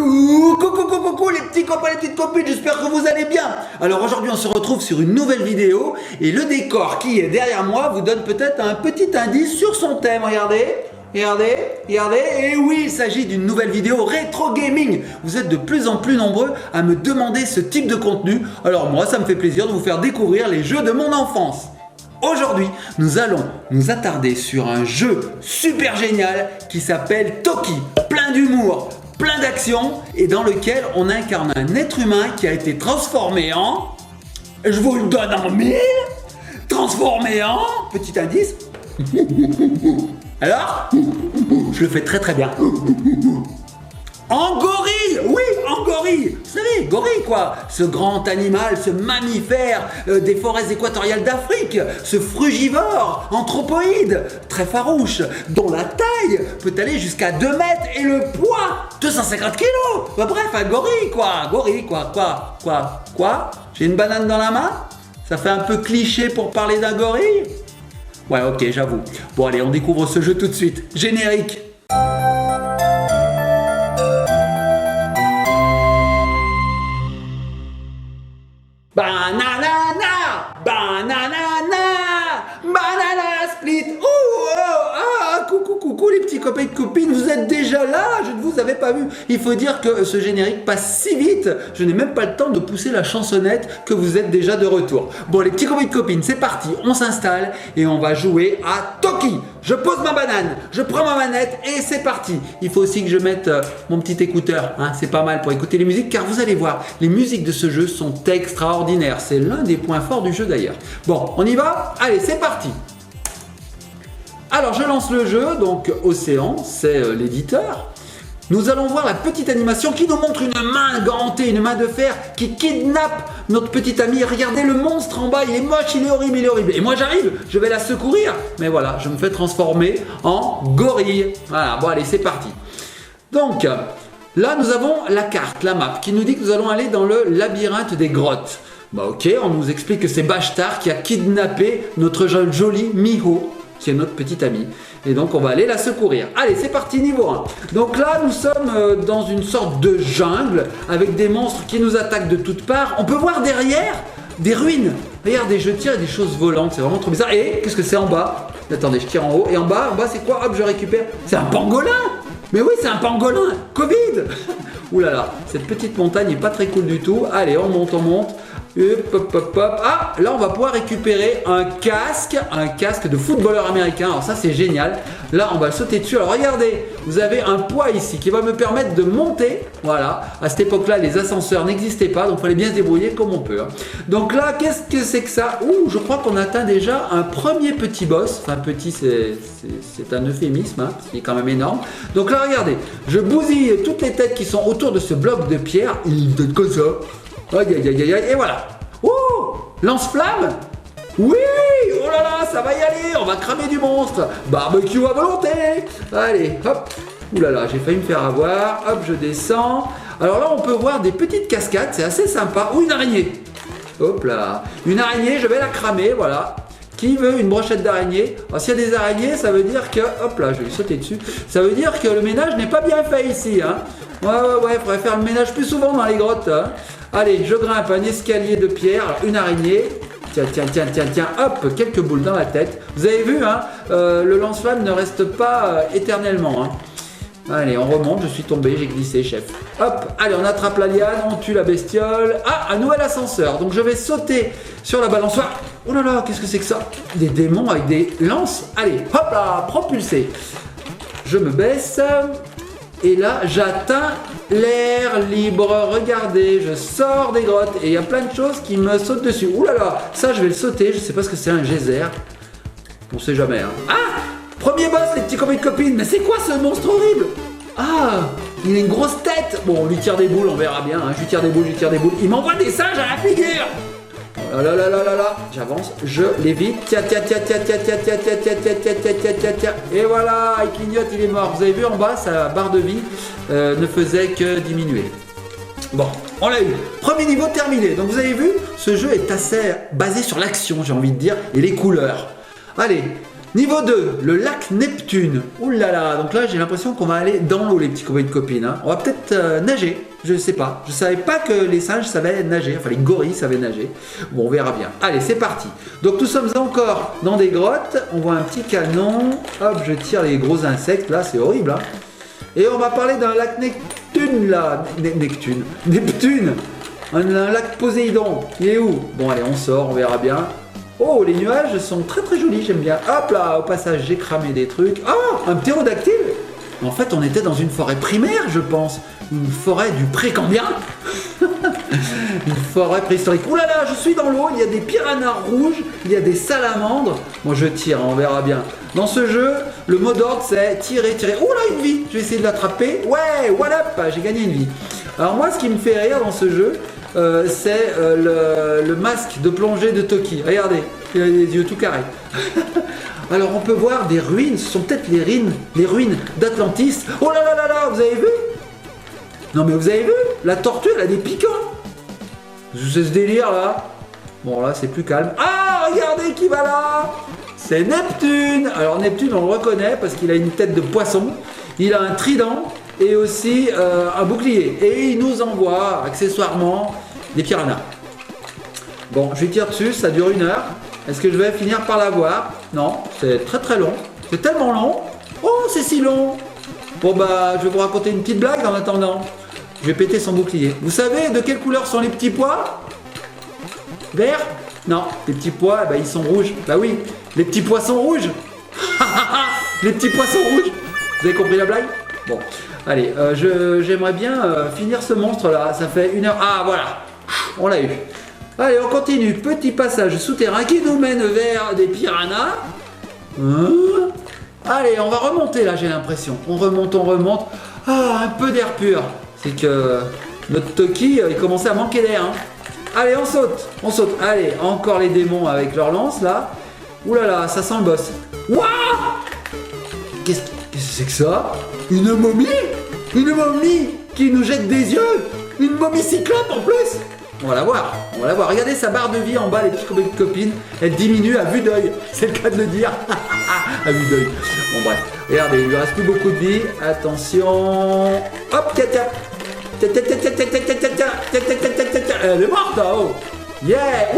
Coucou les petits copains, les petites copines, j'espère que vous allez bien. Alors aujourd'hui on se retrouve sur une nouvelle vidéo et le décor qui est derrière moi vous donne peut-être un petit indice sur son thème, regardez. Et oui, il s'agit d'une nouvelle vidéo rétro gaming. Vous êtes de plus en plus nombreux à me demander ce type de contenu. Alors moi, ça me fait plaisir de vous faire découvrir les jeux de mon enfance. Aujourd'hui, nous allons nous attarder sur un jeu super génial qui s'appelle Toki. Plein d'humour, plein d'action et dans lequel on incarne un être humain qui a été transformé en... Je vous le donne en mille. Transformé en... Petit indice. Alors, je le fais très bien. En gorille, oui, en gorille. Vous savez, gorille quoi. Ce grand animal, ce mammifère des forêts équatoriales d'Afrique, ce frugivore, anthropoïde, très farouche, dont la taille peut aller jusqu'à 2 mètres et le poids 250 kilos. Bah, bref, un gorille quoi. Quoi. J'ai une banane dans la main. Ça fait un peu cliché pour parler d'un gorille. Ouais, ok, j'avoue. Bon, allez, on découvre ce jeu tout de suite. Générique. Banana split. Coucou les petits copains et copines, vous êtes déjà là, je ne vous avais pas vu. Il faut dire que ce générique passe si vite, je n'ai même pas le temps de pousser la chansonnette que vous êtes déjà de retour. Bon les petits copains et copines, c'est parti, on s'installe et on va jouer à Toki. Je pose ma banane, je prends ma manette et c'est parti. Il faut aussi que je mette mon petit écouteur, hein, c'est pas mal pour écouter les musiques car vous allez voir, les musiques de ce jeu sont extraordinaires. C'est l'un des points forts du jeu d'ailleurs. Bon, on y va? Allez, c'est parti. Alors je lance le jeu, donc Océan, c'est l'éditeur. Nous allons voir la petite animation qui nous montre une main gantée, une main de fer qui kidnappe notre petit ami. Regardez le monstre en bas, il est moche, il est horrible. Et moi j'arrive, je vais la secourir. Mais voilà, je me fais transformer en gorille. Voilà, bon allez, c'est parti. Donc, là nous avons la carte, la map, qui nous dit que nous allons aller dans le labyrinthe des grottes. Bah ok, on nous explique que c'est Bashtar qui a kidnappé notre joli Miho. C'est notre petite amie. Et donc on va aller la secourir. Allez, c'est parti, niveau 1. Donc là, nous sommes dans une sorte de jungle avec des monstres qui nous attaquent de toutes parts. On peut voir derrière des ruines. Regardez, je tire des choses volantes. C'est vraiment trop bizarre. Et qu'est-ce que c'est en bas? Attendez, je tire en haut. Et en bas c'est quoi? Hop, je récupère. C'est un pangolin. Mais oui, c'est un pangolin. Covid. Ouh là là, cette petite montagne n'est pas très cool du tout. Allez, on monte. Hop. Ah, là on va pouvoir récupérer un casque de footballeur américain. Alors ça c'est génial. Là on va le sauter dessus. Alors regardez, vous avez un poids ici qui va me permettre de monter. Voilà, à cette époque-là les ascenseurs n'existaient pas, donc il fallait bien se débrouiller comme on peut. Donc là, qu'est-ce que c'est que ça? Ouh, je crois qu'on atteint déjà un premier petit boss. Enfin petit, c'est un euphémisme, hein, c'est quand même énorme. Donc là regardez, je bousille toutes les têtes qui sont autour de ce bloc de pierre. Il donne comme ça. Aïe, et voilà. Oh, lance-flamme. Oui, oh là là, ça va y aller, on va cramer du monstre. Barbecue à volonté. Allez, hop. Ouh là là, j'ai failli me faire avoir. Hop, je descends. Alors là, on peut voir des petites cascades, c'est assez sympa. Ou une araignée. Hop là. Une araignée, je vais la cramer, voilà. Qui veut une brochette d'araignée? Alors s'il y a des araignées, ça veut dire que... Hop là, je vais lui sauter dessus. Ça veut dire que le ménage n'est pas bien fait ici, hein. Ouais, il faudrait faire le ménage plus souvent dans les grottes, hein. Allez, je grimpe un escalier de pierre, alors, une araignée. Tiens, hop, quelques boules dans la tête. Vous avez vu, hein, le lance-flamme ne reste pas éternellement, hein. Allez, on remonte, je suis tombé, j'ai glissé, chef. Hop, allez, on attrape la liane, on tue la bestiole. Ah, un nouvel ascenseur. Donc je vais sauter sur la balançoire. Oh là là, qu'est-ce que c'est que ça? Des démons avec des lances. Allez, hop là, propulsé. Je me baisse. Et là, j'atteins l'air libre. Regardez, je sors des grottes et il y a plein de choses qui me sautent dessus. Ouh là là, ça je vais le sauter. Je sais pas ce que c'est, un geyser. On sait jamais, hein. Ah, premier boss, les petits copains et copines. Mais c'est quoi ce monstre horrible? Ah, il a une grosse tête. Bon, on lui tire des boules, on verra bien, hein. Je lui tire des boules. Il m'envoie des singes à la figure. Oh là là, j'avance, je l'évite. Tiens. Et voilà, il clignote, il est mort. Vous avez vu en bas, sa barre de vie ne faisait que diminuer. Bon, on l'a eu. Premier niveau terminé. Donc vous avez vu, ce jeu est assez basé sur l'action, j'ai envie de dire, et les couleurs. Allez, Niveau 2, le lac Neptune. Ouh là là, donc là j'ai l'impression qu'on va aller dans l'eau les petits copains et copines. Hein. On va peut-être nager, je sais pas. Je savais pas que les singes savaient nager, enfin les gorilles savaient nager. Bon, on verra bien. Allez, c'est parti. Donc nous sommes encore dans des grottes, on voit un petit canon. Hop, je tire les gros insectes, là c'est horrible. Hein. Et on va parler d'un lac Neptune là. Neptune. Un lac Poséidon. Il est où? Bon allez, on sort, on verra bien. Oh, les nuages sont très très jolis, j'aime bien. Hop là, au passage, j'ai cramé des trucs. Oh, un ptérodactyle. En fait, on était dans une forêt primaire, je pense. Une forêt du Précambien. Une forêt préhistorique. Ouh là là, je suis dans l'eau, il y a des piranhas rouges, il y a des salamandres. Moi, je tire, on verra bien. Dans ce jeu, le mot d'ordre, c'est tirer, tirer. Ouh là, une vie. Je vais essayer de l'attraper. Ouais, voilà, j'ai gagné une vie. Alors moi, ce qui me fait rire dans ce jeu, c'est le masque de plongée de Toki. Regardez, il a les yeux tout carrés. Alors on peut voir des ruines, ce sont peut-être les ruines d'Atlantis. Oh là là là là, vous avez vu? Non mais vous avez vu? La tortue, elle a des piquants. C'est ce délire là. Bon là, c'est plus calme. Ah, regardez qui va là. C'est Neptune. Alors Neptune, on le reconnaît parce qu'il a une tête de poisson. Il a un trident. Et aussi un bouclier. Et il nous envoie accessoirement des piranhas. Bon, je lui tire dessus, ça dure 1 heure. Est-ce que je vais finir par l'avoir? Non, c'est très très long. C'est tellement long. Oh, c'est si long. Bon bah, je vais vous raconter une petite blague en attendant. Je vais péter son bouclier. Vous savez de quelle couleur sont les petits pois? Vert? Non, les petits pois, bah, ils sont rouges. Bah oui, les petits poissons rouges. Les petits poissons rouges. Vous avez compris la blague? Bon, allez, j'aimerais bien finir ce monstre là, ça fait 1 heure. Ah voilà, on l'a eu. Allez, on continue, petit passage souterrain qui nous mène vers des piranhas. Allez, on va remonter là, j'ai l'impression. On remonte. Ah, un peu d'air pur. C'est que notre Toki, il commençait à manquer d'air. Hein. Allez, on saute. Allez, encore les démons avec leur lance là. Ouh là là, ça sent le boss. Waouh! Qu'est-ce que c'est que ça? Une momie? Une momie qui nous jette des yeux? Une momie cyclope en plus? On va la voir. Regardez sa barre de vie en bas, les petits copines. Elle diminue à vue d'œil. C'est le cas de le dire. À vue d'œil. Bon bref. Regardez, il lui reste plus beaucoup de vie. Attention. Hop, Katia. Elle est morte là-haut. Yeah.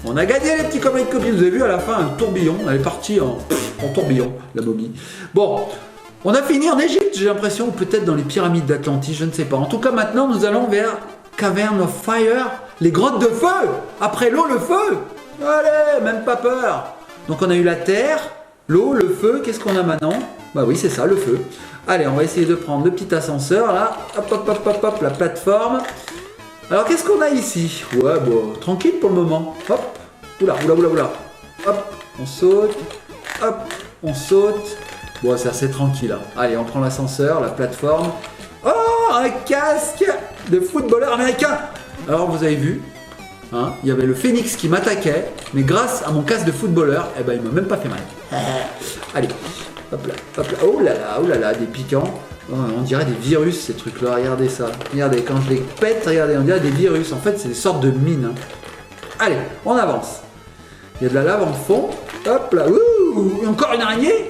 On a gagné les petits copines. Vous avez vu à la fin un tourbillon. Elle est partie en tourbillon, la momie. Bon, on a fini en Égypte, j'ai l'impression, ou peut-être dans les pyramides d'Atlantis, je ne sais pas. En tout cas, maintenant, nous allons vers Cavern of Fire, les grottes de feu. Après l'eau, le feu. Allez, même pas peur. Donc on a eu la terre, l'eau, le feu. Qu'est-ce qu'on a maintenant? Bah oui, c'est ça, le feu. Allez, on va essayer de prendre le petit ascenseur, là. Hop, la plateforme. Alors, qu'est-ce qu'on a ici? Ouais, bon, tranquille pour le moment. Hop, oula. Hop, on saute. Hop, on saute. Bon, c'est assez tranquille. Hein. Allez, on prend l'ascenseur, la plateforme. Oh, un casque de footballeur américain. Alors, vous avez vu, hein, il y avait le phénix qui m'attaquait, mais grâce à mon casque de footballeur, eh ben, il m'a même pas fait mal. Allez, hop là. Oh là là, des piquants. Oh, on dirait des virus, ces trucs-là. Regardez ça. Regardez, quand je les pète, regardez, on dirait des virus. En fait, c'est des sortes de mines. Hein. Allez, on avance. Il y a de la lave en fond. Hop là, ouh, encore une araignée.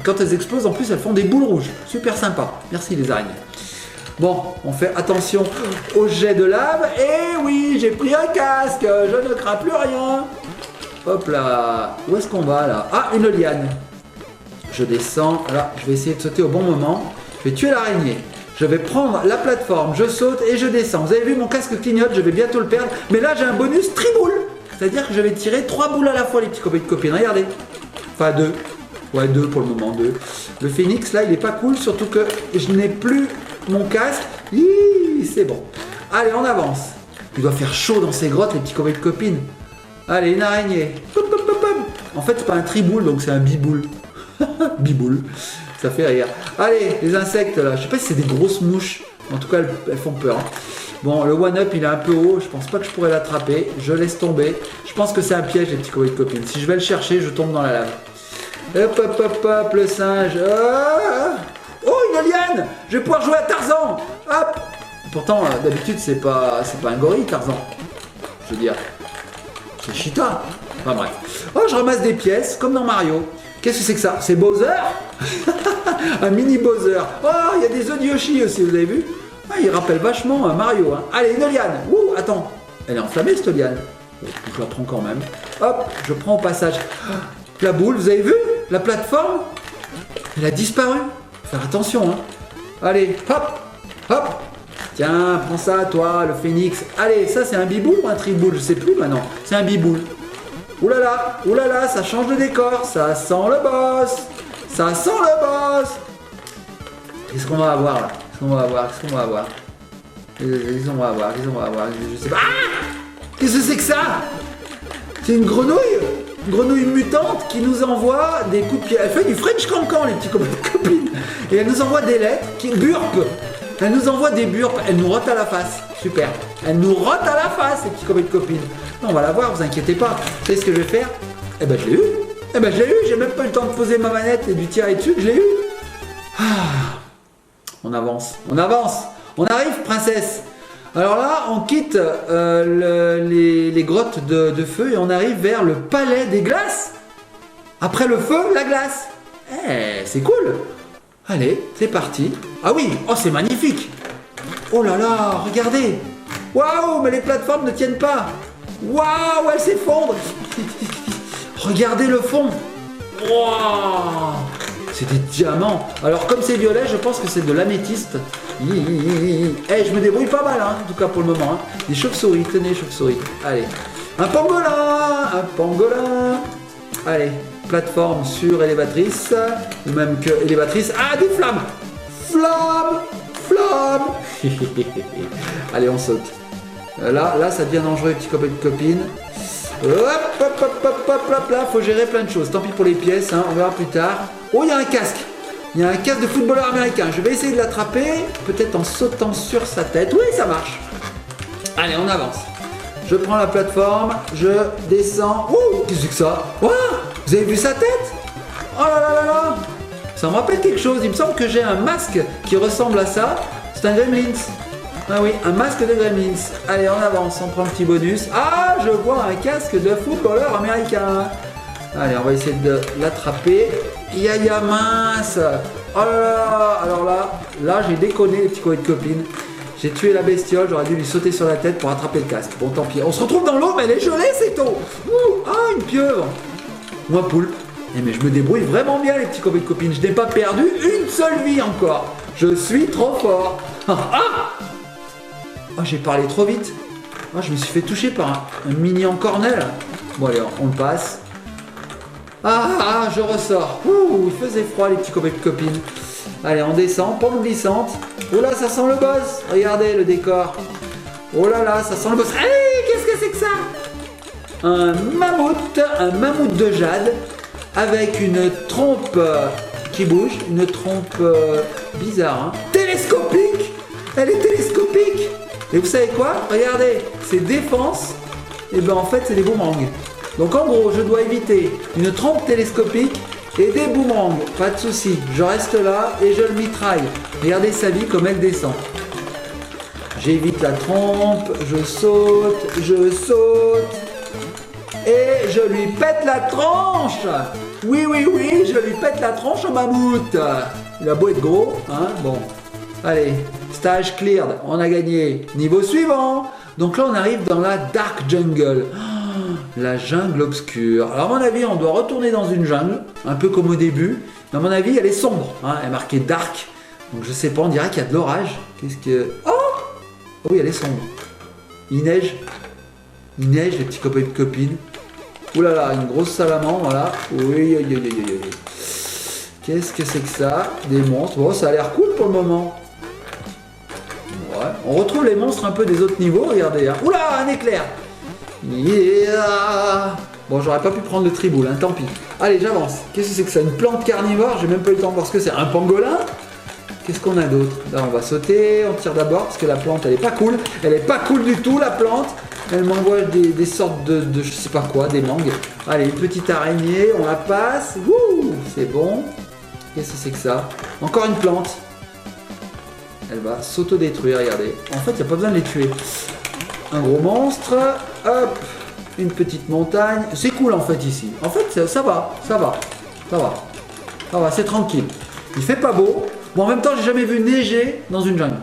Quand elles explosent, en plus, elles font des boules rouges. Super sympa. Merci les araignées. Bon, on fait attention au jet de lave. Et oui, j'ai pris un casque. Je ne crains plus rien. Hop là. Où est-ce qu'on va là? Ah, une liane. Je descends. Là, je vais essayer de sauter au bon moment. Je vais tuer l'araignée. Je vais prendre la plateforme. Je saute et je descends. Vous avez vu, mon casque clignote. Je vais bientôt le perdre. Mais là, j'ai un bonus triboule. C'est-à-dire que je vais tirer 3 boules à la fois, les petits copains et copines. Regardez. Enfin, 2. Ouais, 2 pour le moment, 2. Le phénix, là, il est pas cool, surtout que je n'ai plus mon casque. C'est bon. Allez, on avance. Il doit faire chaud dans ces grottes, les petits copains et copines. Allez, une araignée. En fait, c'est pas un triboule, donc c'est un biboule. Biboule. Ça fait rire. Allez, les insectes, là. Je sais pas si c'est des grosses mouches. En tout cas, elles font peur. Hein. Bon, le one-up, il est un peu haut. Je pense pas que je pourrais l'attraper. Je laisse tomber. Je pense que c'est un piège, les petits copains et copines. Si je vais le chercher, je tombe dans la lave. Hop, le singe. Oh, une liane. Je vais pouvoir jouer à Tarzan. Hop. Pourtant, d'habitude, c'est pas un gorille, Tarzan. Je veux dire, c'est Cheetah. Enfin bref. Oh, je ramasse des pièces, comme dans Mario. Qu'est-ce que c'est que ça? C'est Bowser. Un mini Bowser. Oh, il y a des œufs de Yoshi aussi, vous avez vu? Ah, il rappelle vachement Mario. Hein. Allez, une liane. Ouh, attends. Elle est enflammée, cette liane. Je la prends quand même. Hop, je prends au passage. La boule, vous avez vu? La plateforme, elle a disparu. Faut faire attention. Hein. Allez, hop, hop. Tiens, prends ça, toi, le phénix. Allez, ça, c'est un biboule ou un triboule? Je sais plus maintenant. C'est un biboule. Ouh là là, ça change de décor. Ça sent le boss. Ça sent le boss. Qu'est-ce qu'on va avoir là? Qu'est-ce qu'on va avoir? Qu'est-ce qu'on va avoir? Qu'est-ce qu'on va avoir? Qu'est-ce qu'on va avoir? Je sais pas. Ah! Qu'est-ce que c'est que ça? C'est une grenouille? Une grenouille mutante qui nous envoie des coups de pied. Elle fait du French cancan, les petits copines. Et elle nous envoie des lettres qui burpent. Elle nous envoie des burpes. Elle nous rote à la face. Super. Elle nous rote à la face, les petits copines. Non, on va la voir, vous inquiétez pas. Vous savez ce que je vais faire? Eh ben, je l'ai eu. Eh ben, je l'ai eu. J'ai même pas eu le temps de poser ma manette et de lui tirer dessus. Je l'ai eu. Ah. On avance. On avance. On arrive, princesse. Alors là, on quitte les grottes de feu et on arrive vers le palais des glaces. Après le feu, la glace. Eh, c'est cool. Allez, c'est parti. Ah oui, oh c'est magnifique. Oh là là, regardez. Waouh, mais les plateformes ne tiennent pas. Waouh, elles s'effondrent. Regardez le fond. Waouh, c'est des diamants. Alors comme c'est violet, je pense que c'est de l'améthyste. Eh, je me débrouille pas mal, hein, en tout cas pour le moment. Hein. Des chauves-souris, tenez, chauves-souris. Allez, un pangolin, un pangolin. Allez, plateforme sur élévatrice, ou même que élévatrice. Ah, des flammes. Flammes, flammes. Allez, on saute. Là, ça devient dangereux, les petits copains et copines. Hop, là, faut gérer plein de choses. Tant pis pour les pièces, hein, on verra plus tard. Oh, il y a un casque. Il y a un casque de footballeur américain. Je vais essayer de l'attraper, peut-être en sautant sur sa tête. Oui, ça marche. Allez, on avance. Je prends la plateforme, je descends. Ouh, qu'est-ce que c'est que ça? Wow, vous avez vu sa tête? Oh là là là là. Ça me rappelle quelque chose. Il me semble que j'ai un masque qui ressemble à ça. C'est un Gremlins. Ah oui, un masque de Gremlins. Allez, on avance, on prend le petit bonus. Ah, je vois un casque de footballeur américain. Allez, on va essayer de l'attraper. Ya mince. Oh là là. Alors là j'ai déconné les petits copains de copines. J'ai tué la bestiole, j'aurais dû lui sauter sur la tête pour attraper le casque. Bon, tant pis. On se retrouve dans l'eau, mais elle est gelée, cette eau. Ah, une pieuvre. Moi, poulpe. Eh, mais je me débrouille vraiment bien, les petits copains de copines. Je n'ai pas perdu une seule vie encore. Je suis trop fort. Oh, j'ai parlé trop vite. Oh, je me suis fait toucher par un mini encornel. Bon, allez, on le passe. Ah, je ressors. Ouh, il faisait froid, les petits copains de copines. Allez, on descend, pente glissante. Oh là, ça sent le boss. Regardez le décor. Oh là là, ça sent le boss. Hey, qu'est-ce que c'est que ça? Un mammouth de jade avec une trompe qui bouge, une trompe bizarre, hein. Télescopique. Elle est télescopique. Et vous savez quoi? Regardez, c'est défense. Et ben en fait, c'est des boomerangs. Donc en gros, je dois éviter une trompe télescopique et des boomerangs. Pas de souci, je reste là et je le mitraille. Regardez sa vie comme elle descend. J'évite la trompe, je saute et je lui pète la tranche. Oui, je lui pète la tranche au mammouth. Il a beau être gros, hein, bon. Allez, stage cleared, on a gagné. Niveau suivant. Donc là, on arrive dans la Dark Jungle. La jungle obscure. Alors à mon avis, on doit retourner dans une jungle, un peu comme au début. Mais à mon avis, elle est sombre. Hein, elle est marquée dark. Donc je sais pas, on dirait qu'il y a de l'orage. Qu'est-ce que... Oh oui, elle est sombre. Il neige. Il neige, les petits copains et copines. Ouh là là, une grosse salamandre, voilà. Oui. Qu'est-ce que c'est que ça? Des monstres. Bon, ça a l'air cool pour le moment. Ouais. On retrouve les monstres un peu des autres niveaux, regardez. Hein. Oula, un éclair. Yeah. Bon, j'aurais pas pu prendre le triboule, hein, tant pis. Allez, j'avance. Qu'est-ce que c'est que ça? Une plante carnivore? J'ai même pas eu le temps de voir ce que c'est. Un pangolin? Qu'est-ce qu'on a d'autre? Là, on va sauter. On tire d'abord parce que la plante, elle est pas cool. Elle est pas cool du tout, la plante. Elle m'envoie des sortes de je sais pas quoi, des mangues. Allez, une petite araignée, on la passe. Wouh, c'est bon. Qu'est-ce que c'est que ça? Encore une plante. Elle va s'auto-détruire, regardez. En fait, il n'y a pas besoin de les tuer. Un gros monstre. Hop. une petite montagne. C'est cool en fait ici. En fait, ça va, c'est tranquille. Il fait pas beau. Bon, en même temps, j'ai jamais vu neiger dans une jungle.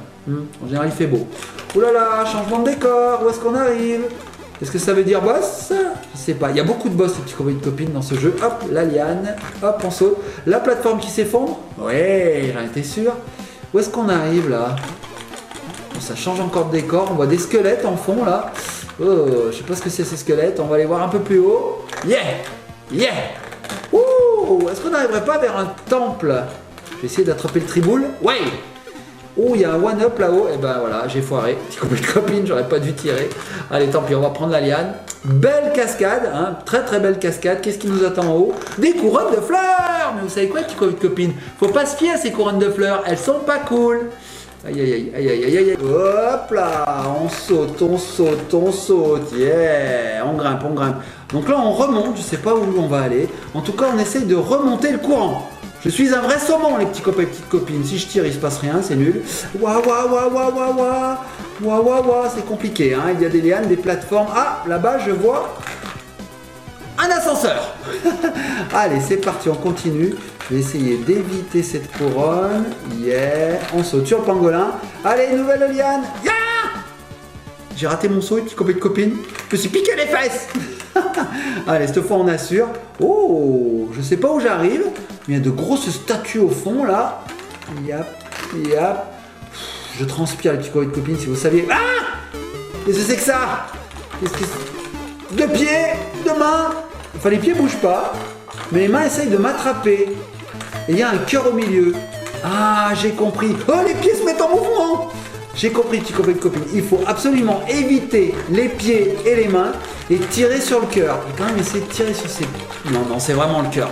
En général, il fait beau. Ouh là là, changement de décor. Où est-ce qu'on arrive? Qu'est-ce que ça veut dire, boss? Je sais pas. Il y a beaucoup de boss, les petits copains de copines dans ce jeu. Hop, la liane. Hop, on saute. La plateforme qui s'effondre. Ouais, j'en étais sûr. Où est-ce qu'on arrive là? Bon, ça change encore de décor. On voit des squelettes en fond là. Oh, je sais pas ce que c'est ces squelettes. On va aller voir un peu plus haut. Yeah! Yeah! Ouh! Est-ce qu'on n'arriverait pas vers un temple? Je vais essayer d'attraper le triboule. Ouais! Oh, il y a un one-up là-haut. Et ben voilà, j'ai foiré. Petit copain de copine, j'aurais pas dû tirer. Allez, tant pis, on va prendre la liane. Belle cascade, hein, très très belle cascade. Qu'est-ce qui nous attend en haut? Des couronnes de fleurs! Mais vous savez quoi, petit copain de copine? Faut pas se fier à ces couronnes de fleurs, elles sont pas cool. Aïe aïe aïe aïe aïe aïe. Hop là, on saute, on saute, on saute. Yeah, on grimpe, on grimpe. Donc là, on remonte, je sais pas où on va aller. En tout cas, on essaye de remonter le courant. Je suis un vrai saumon, les petits copains et petites copines. Si je tire, il se passe rien, c'est nul. Waouh, waouh, waouh, waouh, waouh, waouh. Waouh, waouh, waouh, c'est compliqué, hein. Il y a des lianes, des plateformes. Ah, là-bas, je vois un ascenseur. Allez, c'est parti, on continue. Je vais essayer d'éviter cette couronne. Yeah, on saute sur le pangolin. Allez, nouvelle liane. Yeah, j'ai raté mon saut, les petits copains de copines. Je me suis piqué les fesses. Allez, cette fois, on assure. Oh, je sais pas où j'arrive. Mais il y a de grosses statues au fond, là. Yap, yap. Je transpire, les petits copains de copines, si vous saviez. Ah! Qu'est-ce que c'est que ça? De pieds, de mains. Enfin, les pieds bougent pas. Mais les mains essayent de m'attraper. Et il y a un cœur au milieu. Ah, j'ai compris. Oh, les pieds se mettent en mouvement. J'ai compris, petit copain de copine. Il faut absolument éviter les pieds et les mains et tirer sur le cœur. Et quand même essayer de tirer sur ces... Non, non, c'est vraiment le cœur.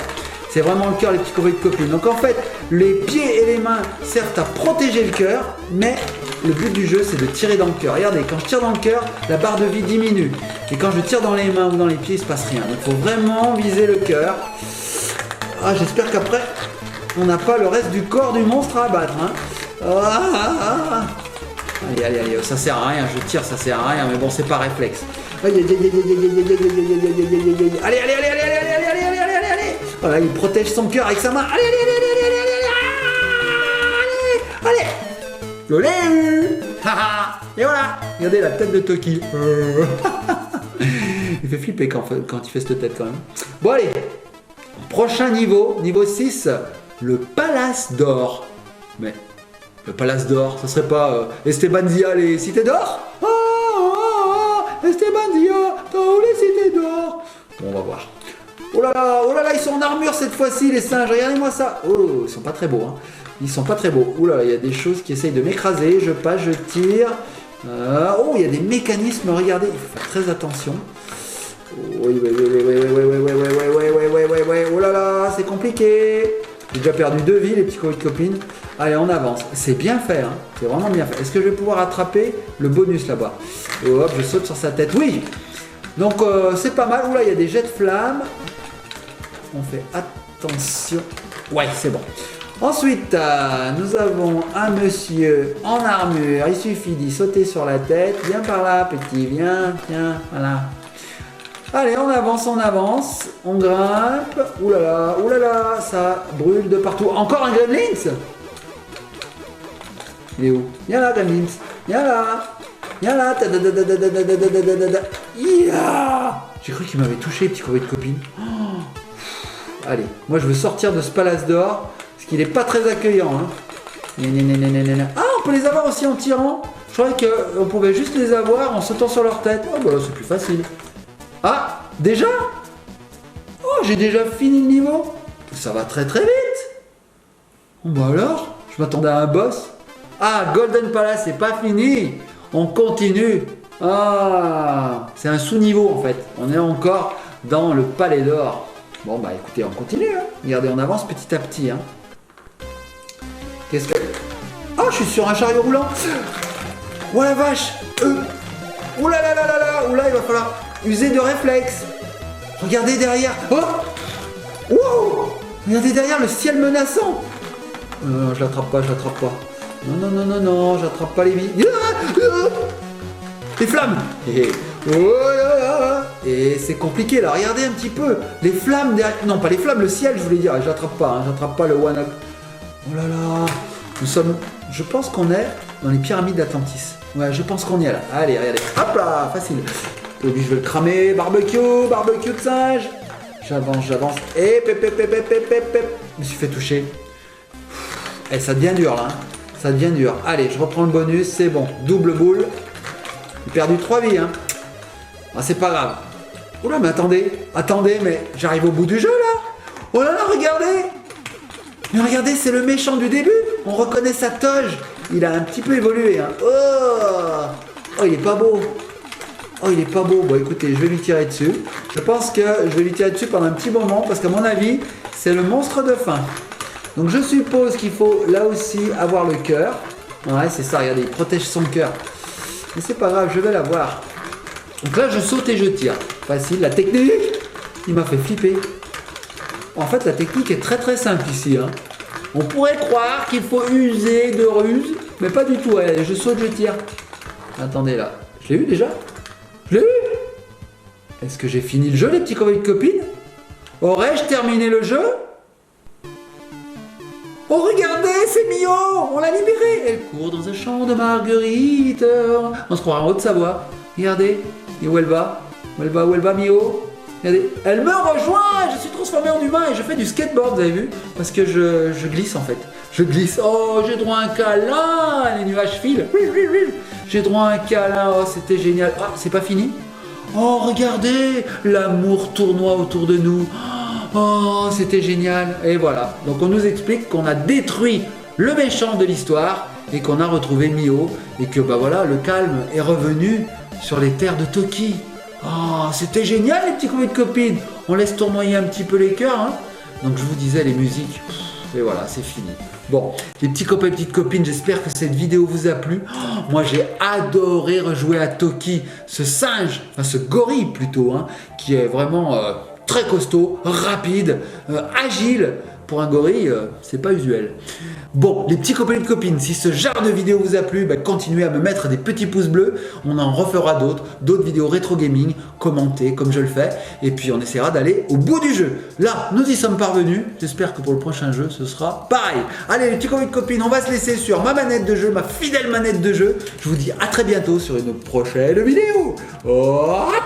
C'est vraiment le cœur, les petits copains de copine. Donc en fait, les pieds et les mains servent à protéger le cœur, mais le but du jeu, c'est de tirer dans le cœur. Regardez, quand je tire dans le cœur, la barre de vie diminue. Et quand je tire dans les mains ou dans les pieds, il se passe rien. Donc il faut vraiment viser le cœur. Ah, j'espère qu'après, on n'a pas le reste du corps du monstre à abattre. Hein. Allez, allez, allez, ça sert à rien, je tire, ça sert à rien, mais bon, c'est pas réflexe. Allez, allez, allez, allez, allez, allez, allez, allez, allez, allez. Voilà, il protège son cœur avec sa main. Allez, allez, allez, allez, allez, allez, allez, allez. Et voilà, regardez la tête de Toki. Il fait flipper quand il fait cette tête quand même. Bon, allez, prochain niveau, niveau 6, le Palace d'Or. Mais... le Palace d'Or, ça serait pas Esteban Zia, les cités d'or? Esteban Zia, dans les cités d'or. Bon, on va voir. Oh là là, ils sont en armure cette fois-ci, les singes. Regardez-moi ça. Oh, ils sont pas très beaux. Hein. Ils sont pas très beaux. Oh là, il y a des choses qui essayent de m'écraser. Je passe, je tire. Oh, il y a des mécanismes. Regardez, il faut faire très attention. Oui. Oh là là, c'est compliqué. J'ai déjà perdu 2 vies, les petits copines. Allez, on avance. C'est bien fait, hein. C'est vraiment bien fait. Est-ce que je vais pouvoir attraper le bonus là-bas? Hop, je saute sur sa tête. Oui. Donc, c'est pas mal. Oula, il y a des jets de flammes. On fait attention. Ouais, c'est bon. Ensuite, nous avons un monsieur en armure. Il suffit d'y sauter sur la tête. Viens par là, petit. Viens, tiens, voilà. Allez, on avance, on grimpe. Ouh là là, ça brûle de partout. Encore un Gremlins? Il est où? Viens là, Gremlins. Viens là. J'ai cru qu'il m'avait touché, petit copain de copine. Oh. Allez, moi je veux sortir de ce Palace d'Or, parce qu'il n'est pas très accueillant. Hein. Ah, on peut les avoir aussi en tirant. Je croyais qu'on pouvait juste les avoir en sautant sur leur tête. Oh, bah là, c'est plus facile. Ah, déjà? Oh, j'ai déjà fini le niveau. Ça va très très vite. Bon bah alors, je m'attendais à un boss. Ah, Golden Palace, c'est pas fini. On continue. Ah, c'est un sous-niveau en fait. On est encore dans le Palais d'Or. Bon bah écoutez, on continue. Hein. Regardez, on avance petit à petit. Hein. Qu'est-ce que... Oh, je suis sur un chariot roulant. Oh la vache. Oh là là là là là. Oh là, il va falloir... user de réflexe. Regardez derrière. Oh, wow. Regardez derrière le ciel menaçant. Je l'attrape pas. Non, j'attrape pas les billes. Les flammes. Oh là là. Et c'est compliqué là, regardez un petit peu. Les flammes derrière. Non, pas les flammes, le ciel, je voulais dire. J'attrape pas, hein, j'attrape pas le one up. Oh là là. Nous sommes. Je pense qu'on est dans les pyramides d'Atlantis. Ouais, je pense qu'on y est là. Allez, regardez. Hop là, facile. Et puis je vais le cramer. Barbecue de singe. J'avance. Et Je me suis fait toucher. Et ça devient dur là. Hein. Ça devient dur. Allez, je reprends le bonus, c'est bon. Double boule. J'ai perdu 3 vies. Hein. Ah, c'est pas grave. Oula, mais attendez, mais j'arrive au bout du jeu là. Oh là là, regardez. Mais regardez, c'est le méchant du début. On reconnaît sa toge. Il a un petit peu évolué. Hein. Oh, il est pas beau. Oh, il est pas beau. Bon, écoutez, je vais lui tirer dessus. Je pense que je vais lui tirer dessus pendant un petit moment parce qu'à mon avis, c'est le monstre de fin. Donc, je suppose qu'il faut là aussi avoir le cœur. Ouais, c'est ça. Regardez, il protège son cœur. Mais c'est pas grave, je vais l'avoir. Donc là, je saute et je tire. Facile. La technique, il m'a fait flipper. En fait, la technique est très très simple ici. Hein. On pourrait croire qu'il faut user de ruse, mais pas du tout. Allez, je saute, je tire. Attendez là. Je l'ai eu déjà? Je l'ai eu? Est-ce que j'ai fini le jeu, les petits copains et copines? Aurais-je terminé le jeu? Oh, regardez, c'est Mio! On l'a libérée! Elle court dans un champ de marguerites. On se croirait en Haute-Savoie. Regardez. Et où elle va? Où elle va, Mio? Regardez. Elle me rejoint! Je suis transformé en humain et je fais du skateboard, vous avez vu? Parce que je glisse en fait. Je glisse. Oh, j'ai droit à un câlin! Les nuages filent. J'ai droit à un câlin. Oh, c'était génial. Ah, c'est pas fini? Oh, regardez! L'amour tournoie autour de nous. Oh, c'était génial. Et voilà. Donc on nous explique qu'on a détruit le méchant de l'histoire et qu'on a retrouvé Mio et que bah voilà, le calme est revenu sur les terres de Toki. Oh, c'était génial les petits copains et copines. On laisse tournoyer un petit peu les cœurs. Hein. Donc je vous disais les musiques. Et voilà, c'est fini. Bon, les petits copains et petites copines, j'espère que cette vidéo vous a plu. Oh, moi j'ai adoré rejouer à Toki, ce singe, enfin ce gorille plutôt, hein, qui est vraiment très costaud, rapide, agile. Pour un gorille, c'est pas usuel. Bon, les petits copains et copines, si ce genre de vidéo vous a plu, bah, continuez à me mettre des petits pouces bleus. On en refera d'autres vidéos rétro gaming, commentées comme je le fais. Et puis on essaiera d'aller au bout du jeu. Là, nous y sommes parvenus. J'espère que pour le prochain jeu, ce sera pareil. Allez, les petits copains et copines, on va se laisser sur ma manette de jeu, ma fidèle manette de jeu. Je vous dis à très bientôt sur une prochaine vidéo. Oh, à